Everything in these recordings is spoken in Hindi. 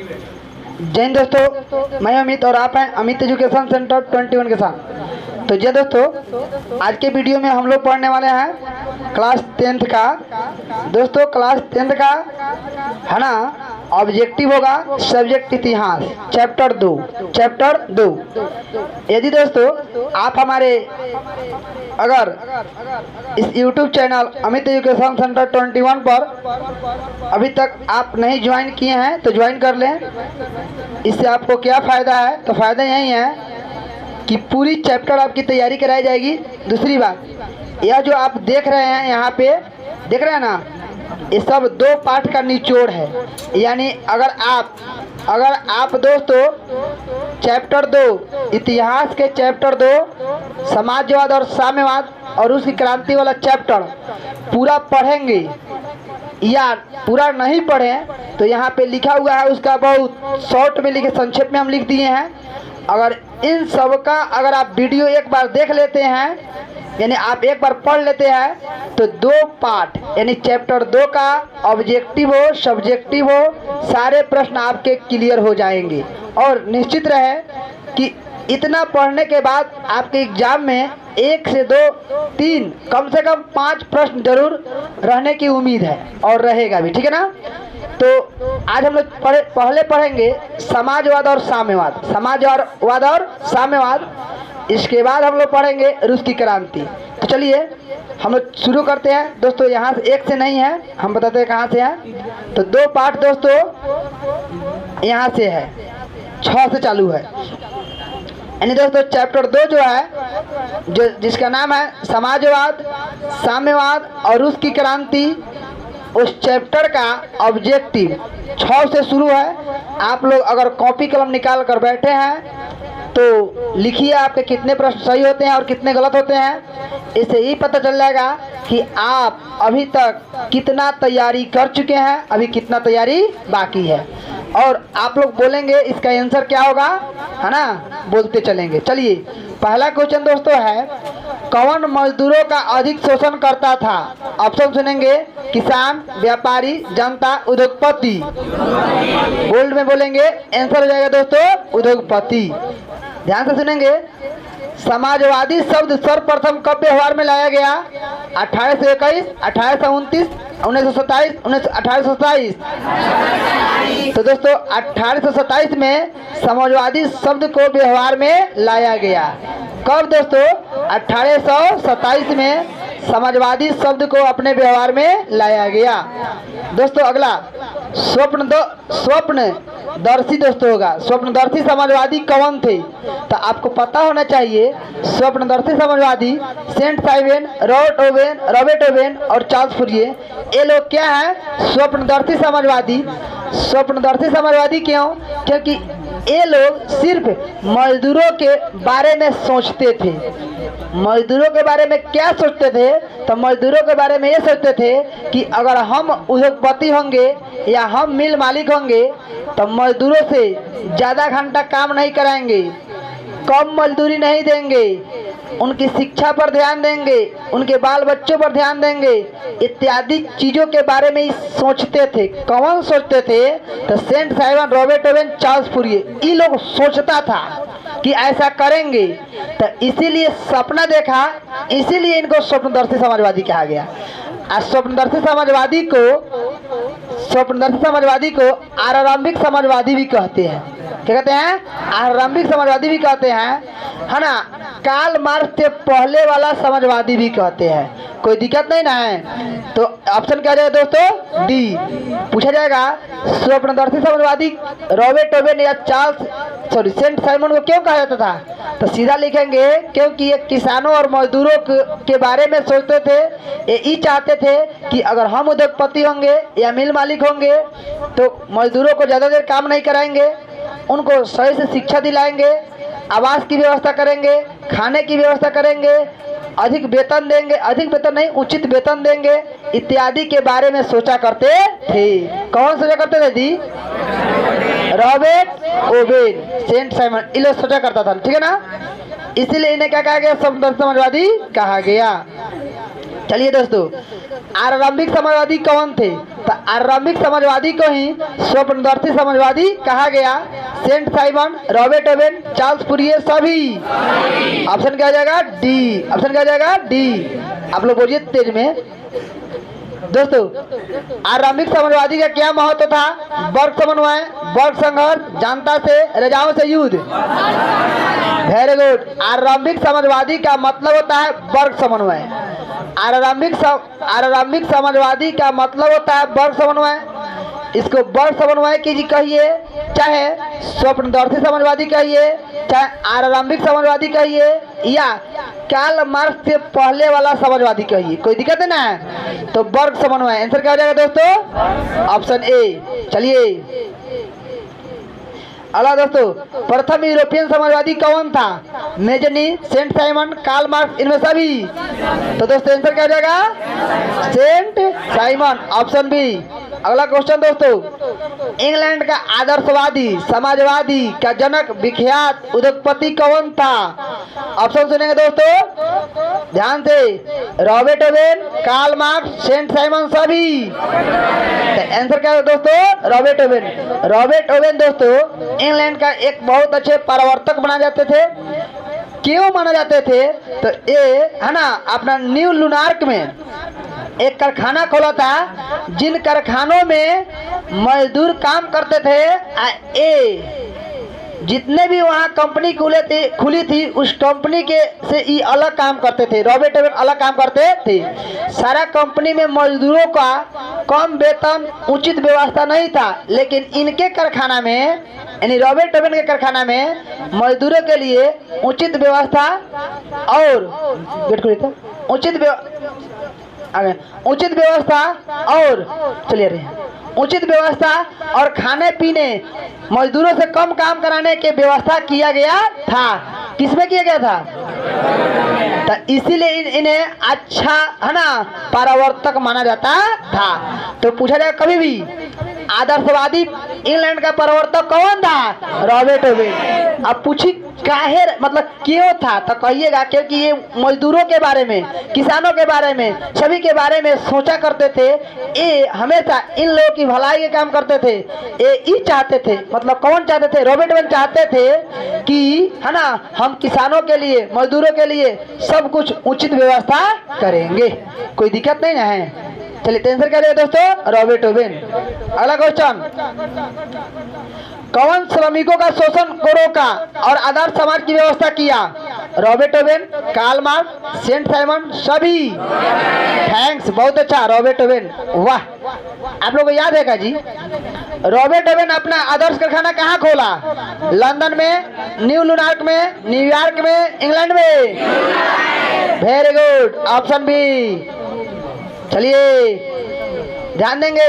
जय हिंद दोस्तों, मैं अमित और आप हैं अमित एजुकेशन सेंटर 21 के साथ। तो जी दोस्तों, आज के वीडियो में हम लोग पढ़ने वाले हैं क्लास 10th का। दोस्तों क्लास 10th का है ना, ऑब्जेक्टिव होगा सब्जेक्ट इतिहास चैप्टर 2। यदि दोस्तों आप हमारे अगर इस YouTube channel Amit education centre 21 पर अभी तक आप नहीं ज्वाइन किए हैं तो ज्वाइन कर लें। इससे आपको क्या फ़ायदा है? तो फ़ायदा यही है कि पूरी चैप्टर आपकी तैयारी कराई जाएगी। दूसरी बात, यह जो आप देख रहे हैं यहाँ पे देख रहे हैं ना, ये सब 2 पार्ट का निचोड़ है। यानी अगर आप दोस्तों चैप्टर 2 इतिहास के चैप्टर 2 समाजवाद और साम्यवाद और उसकी क्रांति वाला चैप्टर पूरा पढ़ेंगे या पूरा नहीं पढ़े तो यहाँ पे लिखा हुआ है, उसका बहुत शॉर्ट में लिखे संक्षेप में हम लिख दिए हैं। अगर इन सब का अगर आप वीडियो एक बार देख लेते हैं यानी आप एक बार पढ़ लेते हैं तो 2 पार्ट यानी चैप्टर 2 का ऑब्जेक्टिव हो सब्जेक्टिव हो सारे प्रश्न आपके क्लियर हो जाएंगे। और निश्चित रहे कि इतना पढ़ने के बाद आपके एग्जाम में 1 से 2 3 कम से कम 5 प्रश्न जरूर रहने की उम्मीद है और रहेगा भी, ठीक है ना। तो आज हम लोग पहले पढ़ेंगे समाजवाद और साम्यवाद। इसके बाद हम लोग पढ़ेंगे रूस की क्रांति। तो चलिए हम लोग शुरू करते हैं दोस्तों। यहाँ से 1 से नहीं है, हम बताते हैं कहाँ से है। तो 2 पार्ट दोस्तों यहाँ से है, 6 से चालू है। यानी दोस्तों चैप्टर 2 जो है जो जिसका नाम है समाजवाद साम्यवाद और रूस की क्रांति, उस चैप्टर का ऑब्जेक्टिव 6 से शुरू है। आप लोग अगर कॉपी कलम निकाल कर बैठे हैं तो लिखिए आपके कितने प्रश्न सही होते हैं और कितने गलत होते हैं। इससे ही पता चल जाएगा कि आप अभी तक कितना तैयारी कर चुके हैं, अभी कितना तैयारी बाकी है। और आप लोग बोलेंगे इसका आंसर क्या होगा, है ना, बोलते चलेंगे। चलिए पहला क्वेश्चन दोस्तों है, कौन मजदूरों का अधिक शोषण करता था? ऑप्शन सुनेंगे, किसान, व्यापारी, जनता, उद्योगपति। बोल्ड में बोलेंगे, आंसर हो जाएगा दोस्तों उद्योगपति। ध्यान से सुनेंगे, समाजवादी शब्द सर्वप्रथम कब व्यवहार में लाया गया? 1821, 1829, 1927, 1827। तो दोस्तों 1827 में समाजवादी शब्द को व्यवहार में लाया गया। कब दोस्तों? 1827 में समाजवादी शब्द को अपने व्यवहार में लाया गया। दोस्तों अगला स्वप्नदर्शी दोस्तों होगा। स्वप्नदर्शी समाजवादी कौन थे? तो आपको पता होना चाहिए स्वप्नदर्शी समाजवादी सेंट साइमन, रॉबर्ट ओवेन और चार्ल्स फूरिये। ये लोग क्या है? स्वप्नदर्शी समाजवादी। स्वप्नदर्शी समाजवादी क्यों? क्योंकि ये लोग सिर्फ मजदूरों के बारे में सोचते थे। मजदूरों के बारे में क्या सोचते थे? तो मजदूरों के बारे में ये सोचते थे कि अगर हम उद्योगपति होंगे या हम मिल मालिक होंगे तो मजदूरों से ज़्यादा घंटा काम नहीं कराएंगे, कम मजदूरी नहीं देंगे, उनकी शिक्षा पर ध्यान देंगे, उनके बाल बच्चों पर ध्यान देंगे, इत्यादि चीज़ों के बारे में ही सोचते थे। कौन सोचते थे? तो Saint Simon, Robert Owen, Charles Fourier, ये लोग सोचता था कि ऐसा करेंगे। तो इसीलिए सपना देखा, इसीलिए इनको स्वप्नदर्शी समाजवादी कहा गया। स्वप्नदर्शी समाजवादी को आरंभिक समाजवादी भी कहते हैं। क्या कहते हैं? आरंभिक समाजवादी भी कहते हैं, है ना। कार्ल मार्क्स से पहले वाला समाजवादी भी कहते हैं। कोई दिक्कत नहीं ना है। तो ऑप्शन क्या जाएगा दोस्तों? डी। पूछा जाएगा स्वप्नदर्शी समाजवादी रॉबर्ट ओवेन या सेंट साइमन को क्यों कहा जाता था? तो सीधा लिखेंगे क्योंकि ये किसानों और मजदूरों के बारे में सोचते थे। ये चाहते थे कि अगर हम उद्योगपति होंगे या मिल मालिक होंगे तो मजदूरों को ज़्यादा देर काम नहीं कराएंगे, उनको सही से शिक्षा दिलाएंगे, आवास की व्यवस्था करेंगे, खाने की व्यवस्था करेंगे, अधिक वेतन देंगे, अधिक वेतन नहीं उचित वेतन देंगे, इत्यादि के बारे में सोचा करते थे। कौन सोचा करते थे जी? रॉबर्ट ओवेन, सेंट साइमन, ये लोग सोचा करता था, ठीक है ना। इसीलिए इन्हें क्या कहा गया? स्वप्नदर्शी समाजवादी कहा गया। चलिए दोस्तों, आरंभिक समाजवादी कौन थे? तो आरंभिक समाजवादी को ही स्वप्नदर्शी समाजवादी कहा गया। Saint Simon, Robert Owen, Charles Fourier, सभी। ऑप्शन क्या हो जाएगा? डी। ऑप्शन क्या हो जाएगा? डी। आप लोग बोलिए तेज में। दोस्तों, आरंभिक समाजवादी का क्या महत्व था? वर्ग समन्वय, वर्ग संघर्ष, जनता से, राजाओं से युद्ध। Very good. आरंभिक समाजवादी का मतलब होता है वर्ग समन्वय। आरंभिक समाजवादी का मतलब होता है वर्ग समन्वय। इसको वर्ग समन्वय की कहिए, चाहे स्वप्नदर्शी समाजवादी कहिए, चाहे आरंभिक समाजवादी कहिए, या कार्ल मार्क्स से पहले वाला समाजवादी कहिए, कोई दिक्कत है ना? तो वर्ग समन्वय आंसर क्या हो जाएगा दोस्तों? Option A. चलिए अगला दोस्तों, प्रथम यूरोपियन समाजवादी कौन था? Mazzini, Saint Simon, Karl Marx, इनमें सभी। तो दोस्तों आंसर क्या हो जाएगा? Saint Simon, option B. अगला क्वेश्चन दोस्तों, इंग्लैंड का आदर्शवादी समाजवादी का जनक विख्यात उद्योगपति कौन था? ऑप्शन सुनेंगे दोस्तों ध्यान से। Robert Owen, Karl Marx, Saint Simon, सभी। तो आंसर क्या है दोस्तों? Robert Owen. रॉबर्ट ओवेन दोस्तों इंग्लैंड का एक बहुत अच्छे प्रवर्तक माना जाते थे। क्यों माना जाते थे? तो ये है ना, अपना न्यू लुनार्क में एक कारखाना खोला था, जिन कारखानों में मजदूर काम करते थे। जितने भी वहाँ कंपनी खुली थी उस कंपनी के से ये अलग काम करते थे। रॉबर्ट ओवेन अलग काम करते थे। सारा कंपनी में मजदूरों का कम वेतन, उचित व्यवस्था नहीं था, लेकिन इनके कारखाना में, यानी रॉबर्ट ओवेन के कारखाना में मजदूरों के लिए उचित व्यवस्था और उचित व्यवस्था और चलिए रहे उचित व्यवस्था और खाने पीने, मजदूरों से कम काम कराने की व्यवस्था किया गया था। किसमें किया गया था? तो इसीलिए इन्हें अच्छा है ना प्रवर्तक माना जाता था। तो पूछा जाए कभी भी आदर्शवादी इंग्लैंड का प्रवर्तक कौन था? Robert Owen. अब पूछी काहे, मतलब क्यों था? तो कहिएगा क्योंकि ये मजदूरों के बारे में, किसानों के बारे में, सभी के बारे में सोचा करते थे। ये हमेशा इन लोगों की भलाई के काम करते थे। ये चाहते थे, मतलब कौन चाहते थे? रॉबर्ट ओवेन चाहते थे कि है ना हम किसानों के लिए, मजदूरों के लिए सब कुछ उचित व्यवस्था करेंगे, कोई दिक्कत नहीं ना है। चलिए आंसर क्या है दोस्तों? Robert oven. अगला क्वेश्चन, कौन श्रमिकों का शोषण को रोका और आदर्श समाज की व्यवस्था किया? Robert Owen, Karl Marx, Saint Simon, सभी। थैंक्स, बहुत अच्छा, रॉबर्ट ओवेन। वाह, आप लोगों को याद है क्या जी? रॉबर्ट ओवेन अपना आदर्श कारखाना कहाँ खोला? लंदन में, न्यू लुनार्क में, न्यूयॉर्क में, इंग्लैंड में। Very good, option B. चलिए ध्यान देंगे।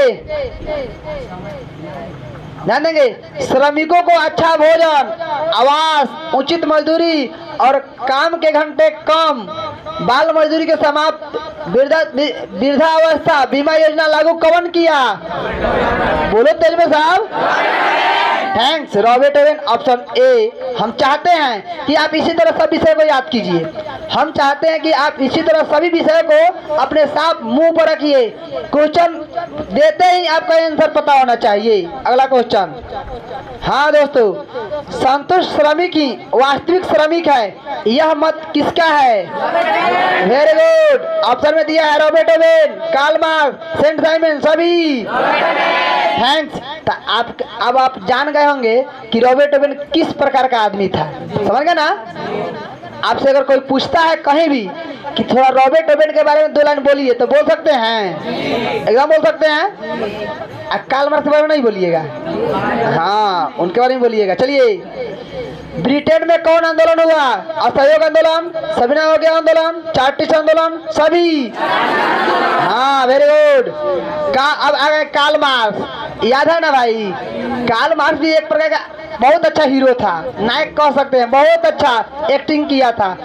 श्रमिकों को अच्छा भोजन, आवास, उचित मजदूरी और काम के घंटे कम, बाल मजदूरी के समाप्त, वृद्धावस्था बीमा योजना लागू कौन किया? बोलो तेज में साहब। Thanks, Robert Owen, option A. हम चाहते हैं कि आप इसी तरह सब विषय को याद कीजिए। हम चाहते हैं कि आप इसी तरह सभी विषय को अपने साथ मुंह पर रखिए। क्वेश्चन देते ही आपका आंसर पता होना चाहिए। अगला क्वेश्चन, हाँ दोस्तों, संतुष्ट श्रमिक ही वास्तविक श्रमिक है, यह मत किसका है? वेरी गुड, ऑप्शन में दिया है Robert Owen, Karl Marx, Saint Simon, सभी। थैंक्स। अब आप जान गए होंगे कि रॉबर्ट ओवेन किस प्रकार का आदमी था। समझ गए ना? आपसे अगर कोई पूछता है कहीं भी कि थोड़ा रॉबर्ट ओवेन के बारे में 2 लाइन बोलिए, तो बोल सकते हैं, एकदम बोल सकते हैं। कार्ल मार्क्स के बारे में नहीं बोलिएगा, हाँ उनके बारे में बोलिएगा। चलिए, ब्रिटेन में कौन आंदोलन हुआ? असहयोग आंदोलन, सविनय अवज्ञा आंदोलन, चार्टिस्ट आंदोलन, सभी। हाँ वेरी गुड। अब आ गए कार्ल मार्क्स, याद है ना भाई? कार्ल मार्क्स भी एक प्रकार का बहुत अच्छा हीरो था, नायक कह सकते हैं, बहुत अच्छा एक्टिंग किया था।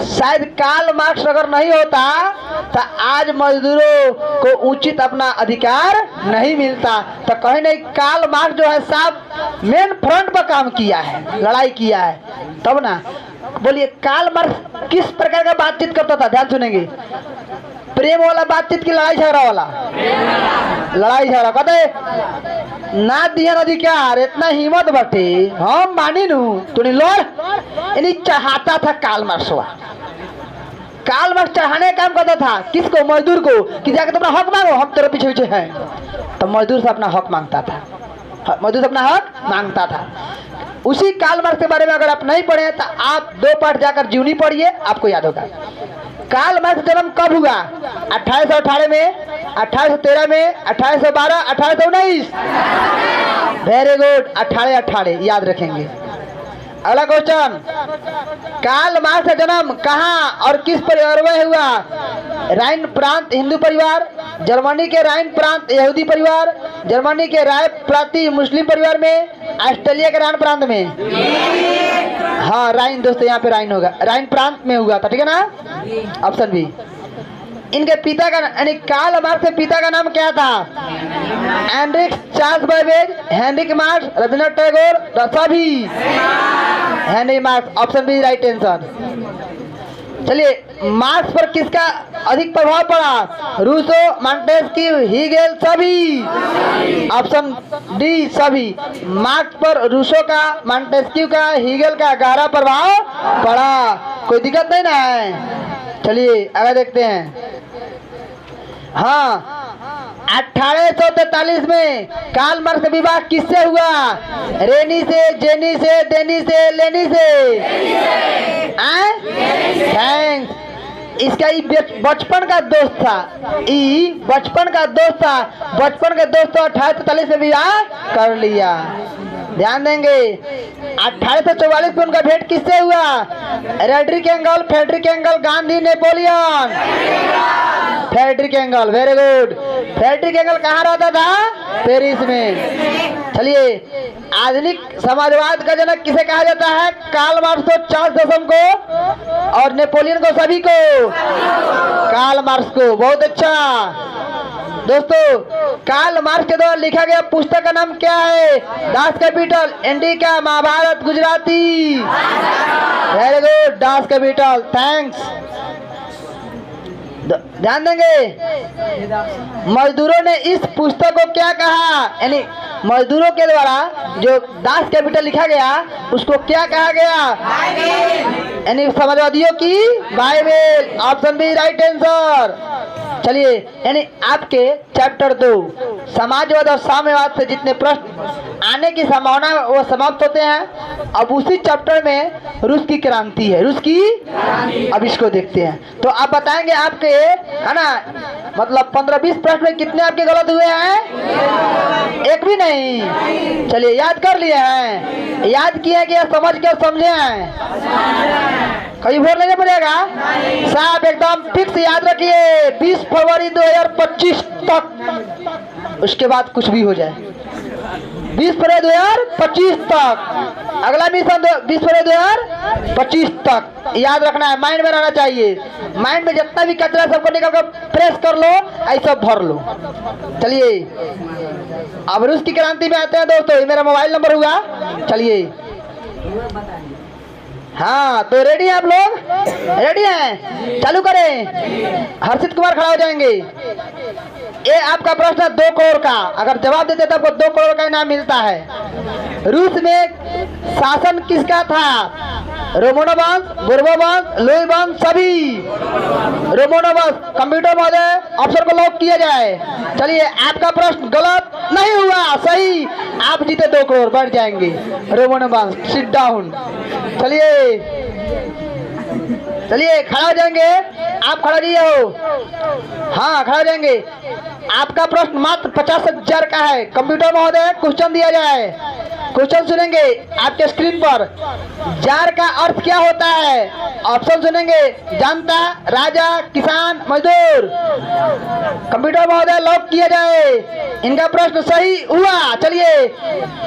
शायद कार्ल मार्क्स अगर नहीं होता तो आज मजदूरों को उचित अपना अधिकार नहीं मिलता। तो कहीं नहीं, कार्ल मार्क्स जो है साहब मेन फ्रंट पर काम किया है, लड़ाई किया है, तब ना। बोलिए कार्ल मार्क्स किस प्रकार का बातचीत करता था? ध्यान सुनेंगे। प्रेम वाला बातचीत की लड़ाई झगड़ा वाला? लड़ाई झगड़ा कहते ना दिया अधिकार, इतना हिम्मत बटे हम मानी नू तूने लोड़ इन्हीं चाहता था काल मार्क्सवा। काल मार्क्स चढ़ाने का काम करता था किसको? मजदूर को, कि जाकर तुम अपना हक मांगो, हम तेरे पीछे पीछे हैं। तो मजदूर से अपना हक मांगता था, मजदूर से अपना हक मांगता था। उसी काल मार्क्स के बारे में अगर आप नहीं पढ़े तो आप 2 पाठ जाकर जीवनी पढ़िए, आपको याद होगा। काल मार्क्स जन्म कब हुआ? 1818 में, 1813 में, 1812, 1819। वेरी गुड, 1818 याद रखेंगे। अगला क्वेश्चन, काल मार्क्स का जन्म कहाँ और किस परिवार में हुआ? राइन प्रांत हिंदू परिवार, जर्मनी के राइन प्रांत यहूदी परिवार, जर्मनी के राय प्रांति मुस्लिम परिवार में, ऑस्ट्रेलिया के राइन प्रांत में। हाँ राइन दोस्तों, यहाँ पे राइन होगा, राइन प्रांत में हुआ था, ठीक है ना? Option B. इनके पिता का यानी काल मार्क्स के पिता का नाम क्या था? Heinrich Charles Babbage, Heinrich Marx, Rabindranath Tagore, सभी Henry Marx. Option B right answer. चलिए, मार्क्स पर किसका अधिक प्रभाव पड़ा? रूसो, मॉन्टेस्क्यू, हीगेल, सभी। ऑप्शन डी सभी। मार्क्स पर रूसो का, मॉन्टेस्क्यू का, हीगेल का गहरा प्रभाव पड़ा। कोई दिक्कत नहीं ना है? चलिए आगे देखते हैं। हाँ, 1843 में कार्ल मार्क्स का विवाह किससे हुआ? रेनी से, जेनी से, देनी से, लेनी से? थैंक्स। इसका बचपन का दोस्त था, बचपन का दोस्त था, बचपन के दोस्त 1843 में विवाह कर लिया। ध्यान देंगे। 1844 में उनका भेंट किससे हुआ? Frederick Engel, Gandhi, Napoleon. Frederick Engel, very good. Frederick Engel कहाँ रहता था? पेरिस में। चलिए, आधुनिक समाजवाद का जनक किसे कहा जाता है? कार्ल मार्क्स को, चार्ल्स दशम को और नेपोलियन को, सभी को? कार्ल मार्क्स को। बहुत अच्छा दोस्तों। कार्ल मार्क्स के द्वारा लिखा गया पुस्तक का नाम क्या है? Das Kapital, Indica, Mahabharata, Gujarati. Very good, Das Kapital. Thanks. ध्यान देंगे। मजदूरों ने इस पुस्तक को क्या कहा? यानी मजदूरों के द्वारा जो दास कैपिटल लिखा गया उसको क्या कहा गया? यानी समाजवादियों की Bible. Option B right answer. चलिए, यानी आपके चैप्टर 2 समाजवाद और साम्यवाद से जितने प्रश्न आने की संभावना वो समाप्त होते हैं। अब उसी चैप्टर में रूस की क्रांति है, रूस की। अब इसको देखते हैं तो आप बताएंगे आपके, है ना, मतलब 15-20 प्रश्न में कितने आपके गलत हुए हैं? एक भी नहीं। चलिए, याद कर लिए हैं? याद किया गया, समझ के समझे हैं? कहीं भूल नहीं पड़ेगा साहब, एकदम फिक्स याद रखिए। 20 फरवरी 2025 तक, उसके बाद कुछ भी हो जाए। 20 फरवरी 2025 तक अगला मिशन, 20 फरवरी 2025 तक याद रखना है, माइंड में रहना चाहिए। माइंड में जितना भी कचरा सबको निकाल कर प्रेस कर लो, ऐसा भर लो। चलिए, अब रूस की क्रांति में आते हैं दोस्तों। ये मेरा मोबाइल नंबर हुआ। चलिए, हाँ तो रेडी हैं आप लोग? रेडी हैं? चालू करें। हर्षित कुमार खड़ा हो जाएंगे। ये आपका प्रश्न है 2 करोड़ का। अगर जवाब देते तो आपको 2 करोड़ का इनाम मिलता है। रूस में शासन किसका था? रोमनो वंश, बुर्बो वंश, लुई वंश, सभी। रोमनो वंश। कंप्यूटर महोदय ऑप्शन को लॉक किया जाए। चलिए, आपका प्रश्न गलत नहीं हुआ, सही। आप जीते 2 करोड़, बढ़ जाएंगे। रोमनो वंश। Sit down. चलिए, खड़ा हो जाएंगे। आप खड़ा नहीं हो? हाँ, खड़ा हो जाएंगे। आपका प्रश्न मात्र 50,000 का है। कंप्यूटर महोदय क्वेश्चन दिया जाए। क्वेश्चन सुनेंगे आपके स्क्रीन पर। जार का अर्थ क्या होता है? ऑप्शन सुनेंगे। जनता, राजा, किसान, मजदूर। कंप्यूटर महोदय लॉक किया जाए। इनका प्रश्न सही हुआ। चलिए,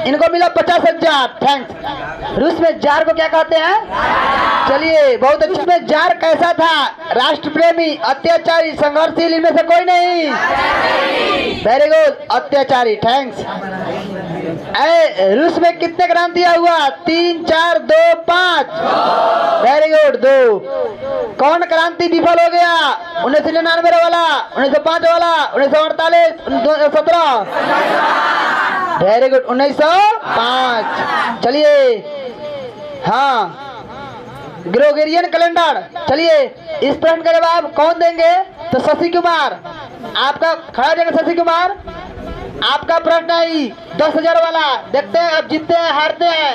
इनको मिला 50,000। थैंक्स। रूस में जार को क्या कहते हैं? चलिए, बहुत अच्छा। में जार कैसा था? राष्ट्र प्रेमी, अत्याचारी, संघर्षशील, इनमें से कोई नहीं। वेरी गुड, अत्याचारी। थैंक्स। रूस में कितने क्रांतियां हुआ? 3, 4, 2, 5। Very good, 2। कौन क्रांति विफल हो गया? 1999 वाला, 1905 वाला, 1948, 17। Very good, 1905। चलिए, हाँ, ग्रेगोरियन कैलेंडर। चलिए, इस प्रश्न का जवाब कौन देंगे? तो शशि कुमार। आपका खड़ा देंगे शशि कुमार। आपका प्रश्न है 10,000 वाला। देखते हैं अब जीतते हैं हारते हैं।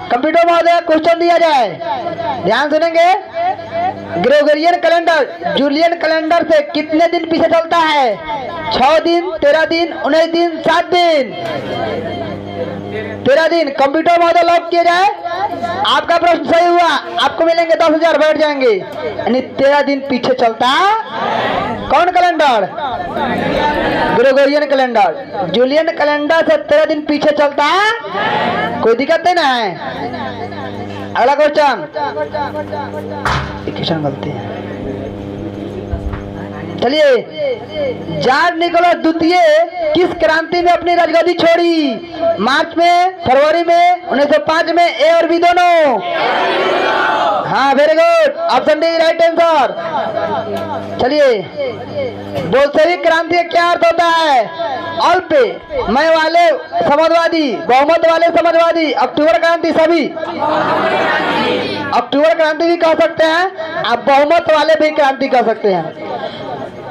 कंप्यूटर महोदय क्वेश्चन दिया जाए, ध्यान सुनेंगे। ग्रेगोरियन कैलेंडर जूलियन कैलेंडर से कितने दिन पीछे चलता है? 6 दिन, 13 दिन, 19 दिन, 7 दिन। 13 दिन। कंप्यूटर महोदय लॉक किया जाए। आपका प्रश्न सही हुआ, आपको मिलेंगे 10,000, बैठ जाएंगे। यानी 13 दिन पीछे चलता कौन calendar? Gregorian calendar. Julian calendar से 13 दिन पीछे चलता, कोई दिक्कत नहीं ना है। अगला क्वेश्चन गलती है। चलिए, जार निकोलस द्वितीय किस क्रांति में अपनी राजगद्दी छोड़ी? मार्च में, फरवरी में, 1905 में, ए और बी दोनों? हाँ, very good, option D right answer. चलिए, बोल्शेविक क्रांति का क्या अर्थ होता है? अल्पमय वाले समाजवादी, बहुमत वाले समाजवादी, अक्टूबर क्रांति, सभी। अक्टूबर क्रांति भी कह सकते हैं आप, बहुमत वाले भी क्रांति कह सकते हैं।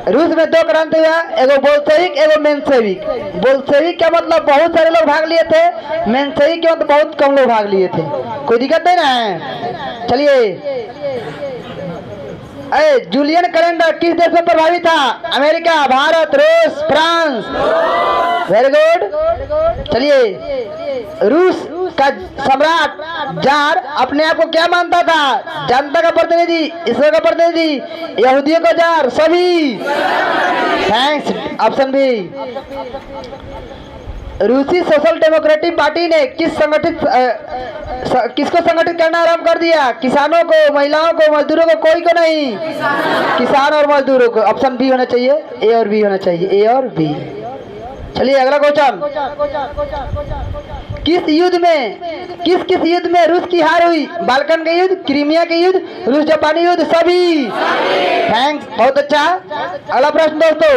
रूस में 2 क्रांति हुआ, एगो बोल्शेविक, एगो मेंशेविक। बोल्शेविक का मतलब बहुत सारे लोग भाग लिए थे, मेंशेविक का मतलब बहुत कम लोग भाग लिए थे। कोई दिक्कत नहीं ना है। चलिए, जूलियन कैलेंडर किस देश में प्रभावित था? अमेरिका, भारत, रूस, फ्रांस। Very good. चलिए, रूस का सम्राट जार अपने आप को क्या मानता था? जनता का प्रतिनिधि, ईश्वर का प्रतिनिधि, यहूदियों का जार, सभी। Thanks, option B. रूसी सोशल डेमोक्रेटिक पार्टी ने किसको संगठित करना आरंभ कर दिया? किसानों को, महिलाओं को, मजदूरों को, कोई को नहीं, किसान और मजदूरों को। ऑप्शन बी होना चाहिए, ए और बी होना चाहिए, ए और बी। चलिए, अगला क्वेश्चन। किस युद्ध में रूस की हार हुई? बाल्कन के युद्ध, क्रीमिया के युद्ध, रूस जापानी युद्ध, सभी। थैंक्स, बहुत अच्छा। अगला प्रश्न दोस्तों,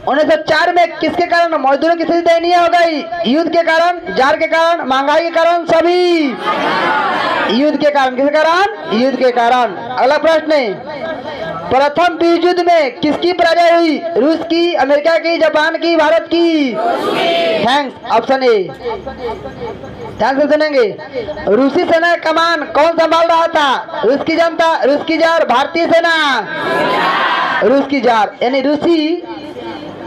1904 में किसके कारण मजदूरों की स्थिति दयनीय हो गई? युद्ध के कारण, जार के कारण, महंगाई के कारण, सभी। युद्ध के कारण। किसके कारण? युद्ध के कारण। अगला प्रश्न है, प्रथम विश्व युद्ध में किसकी पराजय हुई? रूस की, अमेरिका की, जापान की, भारत की? Thanks, option A. ध्यान से सुनेंगे। रूसी सेना का कमान कौन संभाल रहा था? रूस की जनता, रूस की जार, भारतीय सेना? रूस की जार। यानी रूसी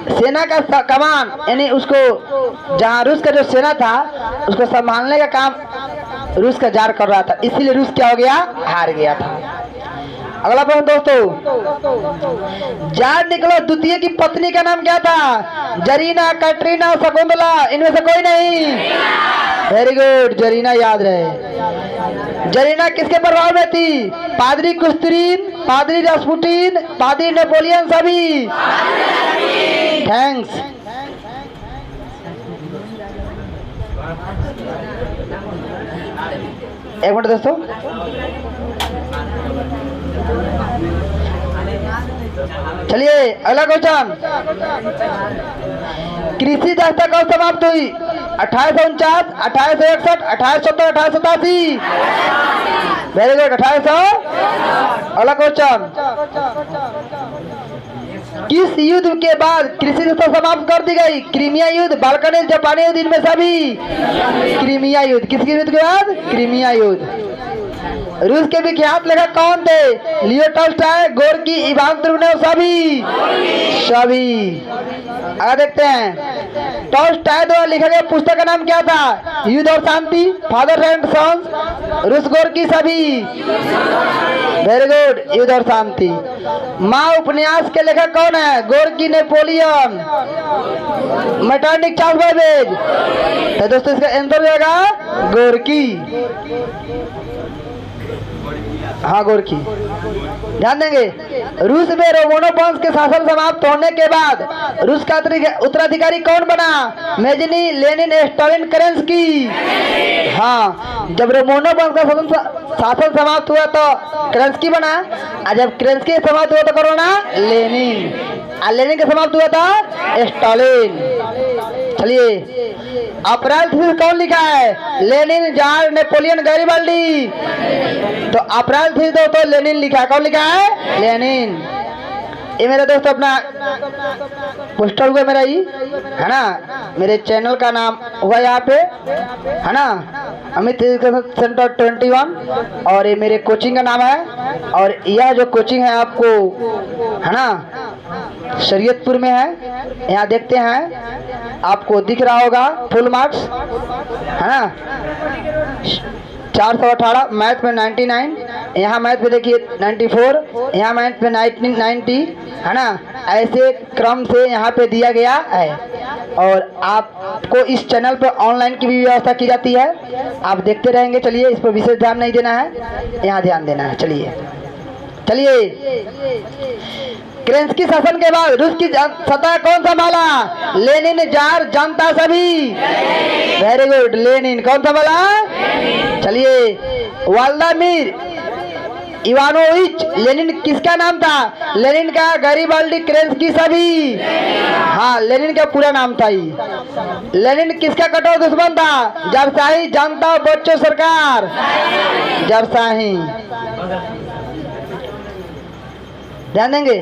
सेना का कमान, यानी उसको, जहाँ रूस का जो सेना था उसको संभालने का काम रूस का जार कर रहा था, इसीलिए रूस क्या हो गया? हार गया था। अगला प्रश्न दोस्तों, जार निकोलस द्वितीय की पत्नी का नाम क्या था? जरीना, कैटरीना, शकुंतला, इनमें से कोई नहीं? वेरी गुड, जरीना याद रहे। जरीना किसके प्रभाव में थी? पादरी कुस्तुरीन, पादरी रास्पुटिन, पादरी नेपोलियन, सभी। थैंक्स। एक मिनट दोस्तों, चलिए अगला क्वेश्चन। कृषि दस्ता कब समाप्त हुई? 1849, 1861, 1870, 1887? Very good, 1800। अगला क्वेश्चन, किस युद्ध के बाद कृषि दस्ता समाप्त कर दी गई? क्रीमिया युद्ध, बाल्कन युद्ध, जापानी युद्ध, इनमें सभी? क्रीमिया युद्ध। किसके युद्ध के बाद? क्रीमिया युद्ध। रूस के विख्यात लेखक कौन थे? लियो टॉल्स्टॉय, गोर्की, इवान तुर्गेनेव, सभी? सभी। आगे देखते हैं, टॉल्स्टॉय द्वारा लिखा गया पुस्तक का नाम क्या था? युद्ध और शांति, फादर एंड सन्स, रूस, गोर्की, सभी? वेरी गुड, युद्ध और शांति। माँ उपन्यास के लेखक कौन है? Gorky, Napoleon, Metternich, Charles Babbage. तो दोस्तों इसका आंसर हो जाएगा गोर्की। हाँ गोरकी। ध्यान देंगे, रूस में रोमनों वंश के शासन समाप्त होने के बाद रूस का उत्तराधिकारी कौन बना? Mazzini, Lenin, Stalin, Kerensky. हाँ, जब रोमनों वंश का शासन समाप्त हुआ तो केरेंस्की बना, और जब केरेंस्की समाप्त हुआ तो कौन बना? लेनिन। और लेनिन का समाप्त हुआ था स्टालिन। चलिए, अप्रैल थीसिस कौन लिखा है? Lenin, jar, Napoleon, Garibaldi. तो अप्रैल थीसिस तो लेनिन लिखा है। कौन लिखा है? लेनिन। ये मेरे दोस्तों अपना पोस्टर हुआ मेरा ही है ना, मेरे चैनल का नाम हुआ यहाँ पे है ना, अमित सेंटर 21, और ये मेरे कोचिंग का नाम है। और यह जो कोचिंग है आपको है ना शरीयतपुर में है। यहाँ देखते हैं आपको दिख रहा होगा फुल मार्क्स है ना, 418, मैथ में 99, यहाँ मैथ में देखिए 94, यहाँ मैथ में 90 है ना। ऐसे क्रम से यहाँ पे दिया गया है। और आपको इस चैनल पर ऑनलाइन की भी व्यवस्था की जाती है, आप देखते रहेंगे। चलिए, इस पर विशेष ध्यान नहीं देना है, यहाँ ध्यान देना है। चलिए चलिए, केरेंस्की शासन के बाद रूस की सत्ता कौन संभाला? लेनिन, जार, जनता, सभी। Very good, Lenin. कौन संभाला? चलिए, व्लादिमीर इवानोविच लेनिन किसका नाम था? लेनिन का, गैरिबाल्डी, केरेंस्की, सभी। हाँ, लेनिन का पूरा नाम था ही। लेनिन किसका कठोर दुश्मन था? जारशाही, जनता, बच्चों, सरकार। जारशाही। ध्यान देंगे,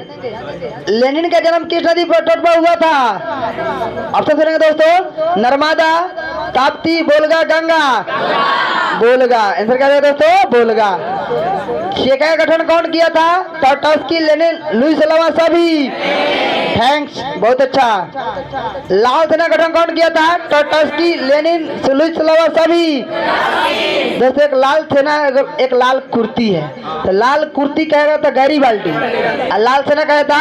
लेनिन का जन्म किस नदी पर तट पर हुआ था? ऑप्शन सुनेंगे दोस्तों, नर्मदा, ताप्ती, बोलगा, गंगा। बोलगा आंसर क्या है दोस्तों? बोलगा। चेका का गठन कौन किया था? टॉटस्की, लेनिन, लुईस लवा, सभी। थैंक्स, बहुत अच्छा। लाल सेना गठन कौन किया था? टॉटस्की, लेनिन, लुईस लवा, सभी। दोस्तों, एक लाल सेना, एक लाल कुर्ती है, तो लाल कुर्ती कहेगा तो गैरिबाल्डी, और लाल सेना कहता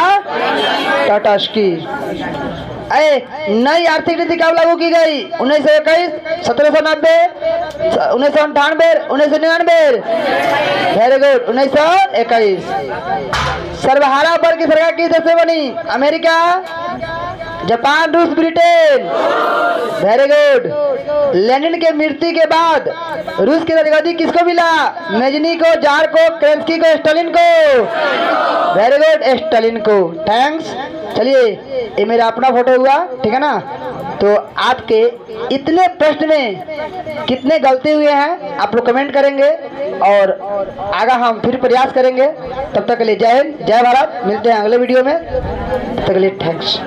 टॉटस्की। नई आर्थिक नीति कब लागू की गई? 1921, 1790, 1998, 1999। Very good, 1921। सर्वहारा वर्ग की सरकार किस देश से बनी? अमेरिका, जापान, रूस, ब्रिटेन। Very good. लेनिन के मृत्यु के बाद रूस की राजगद्दी किसको मिला? मेजनी को, जार को, केरेंस्की को, स्टालिन को। वेरी गुड, स्टालिन को। थैंक्स। चलिए, ये मेरा अपना फोटो हुआ, ठीक है ना। तो आपके इतने प्रश्न में कितने गलती हुए हैं आप लोग कमेंट करेंगे, और आगे हम फिर प्रयास करेंगे। तब तक के लिए जय हिंद, जय भारत। मिलते हैं अगले वीडियो में, तब तक के लिए थैंक्स।